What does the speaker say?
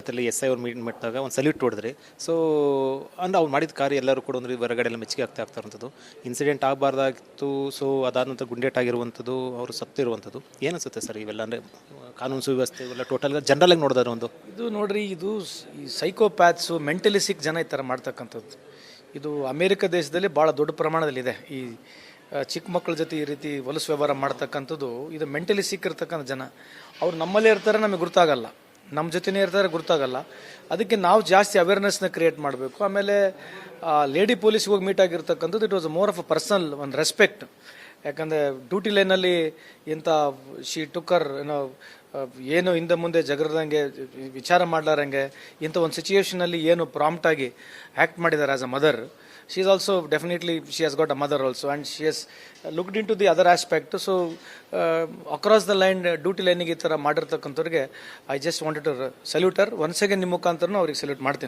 ಮಟ್ಟದಲ್ಲಿ SI ಅವ್ರು meet ಮಾಡಿದಾಗ ಒಂದು ಸಲ್ಯೂಟ್ ಹೊಡೆದ್ರಿ. ಸೊ ಅಂದ್ರೆ ಅವ್ರು ಮಾಡಿದ ಕಾರ್ಯ ಎಲ್ಲರೂ ಕೂಡ ಒಂದು ಹೊರಗಡೆ ಎಲ್ಲ ಮೆಚ್ಚುಗೆ ಆಗ್ತಾ ಇರೋಂಥದ್ದು. ಇನ್ಸಿಡೆಂಟ್ ಆಗಬಾರ್ದಾಗಿತ್ತು. ಸೊ ಅದಾದ ನಂತರ ಗುಂಡೇಟಾಗಿರುವಂಥದ್ದು, ಅವರು ಸತ್ತಿರುವಂಥದ್ದು ಏನು ಅನಿಸುತ್ತೆ ಸರ್ ಇವೆಲ್ಲ? ಅಂದರೆ ಕಾನೂನು ಸುವ್ಯವಸ್ಥೆ ಇವೆಲ್ಲ ಟೋಟಲ್ ಜನರಲಾಗಿ ನೋಡಿದ್ರೆ ಒಂದು ಇದು ನೋಡ್ರಿ, ಇದು ಈ ಸೈಕೋಪ್ಯಾಥ್ಸು ಮೆಂಟಲಿ ಸಿಕ್ ಜನ ಈ ಥರ ಮಾಡ್ತಕ್ಕಂಥದ್ದು ಇದು ಅಮೇರಿಕ ದೇಶದಲ್ಲಿ ಭಾಳ ದೊಡ್ಡ ಪ್ರಮಾಣದಲ್ಲಿದೆ. ಈ ಚಿಕ್ಕ ಮಕ್ಕಳ ಜೊತೆ ಈ ರೀತಿ ಹೊಲಸು ವ್ಯವಹಾರ ಮಾಡ್ತಕ್ಕಂಥದ್ದು ಇದು ಮೆಂಟಲಿ ಸಿಕ್ ಇರ್ತಕ್ಕಂಥ ಜನ. ಅವ್ರು ನಮ್ಮಲ್ಲೇ ಇರ್ತಾರೆ, ನಮಗೆ ಗೊತ್ತಾಗಲ್ಲ, ನಮ್ಮ ಜೊತೆನೇ ಇರ್ತಾರೆ, ಗೊತ್ತಾಗಲ್ಲ. ಅದಕ್ಕೆ ನಾವು ಜಾಸ್ತಿ ಅವೇರ್ನೆಸ್ನ ಕ್ರಿಯೇಟ್ ಮಾಡಬೇಕು. ಆಮೇಲೆ ಲೇಡಿ ಪೊಲೀಸ್ಗೆ ಹೋಗಿ ಮೀಟ್ ಆಗಿರ್ತಕ್ಕಂಥದ್ದು it was more of a personal ಒಂದು ರೆಸ್ಪೆಕ್ಟ್. ಯಾಕಂದರೆ ಡ್ಯೂಟಿ ಲೈನಲ್ಲಿ ಇಂಥ ಶಿ ಟುಕ್ಕರ್ ಏನು ಹಿಂದೆ ಮುಂದೆ ಜಗರದಂಗೆ ವಿಚಾರ ಮಾಡ್ಲಾರಂಗೆ ಇಂಥ ಒಂದು ಸಿಚುಯೇಷನಲ್ಲಿ ಏನು ಪ್ರಾಂಪ್ಟಾಗಿ ಆ್ಯಕ್ಟ್ ಮಾಡಿದ್ದಾರೆ as a mother. she is also definitely, she has got a mother also, and she has looked into the other aspect. So across the line duty ಲೈನಿಗೆ ಈ ಥರ ಮಾಡಿರ್ತಕ್ಕಂಥವ್ರಿಗೆ I just wanted to salute her. Once again ನಿಮ್ಮ ಮುಖಾಂತರ ಅವ್ರಿಗೆ salute ಮಾಡ್ತೀನಿ ನಾನು.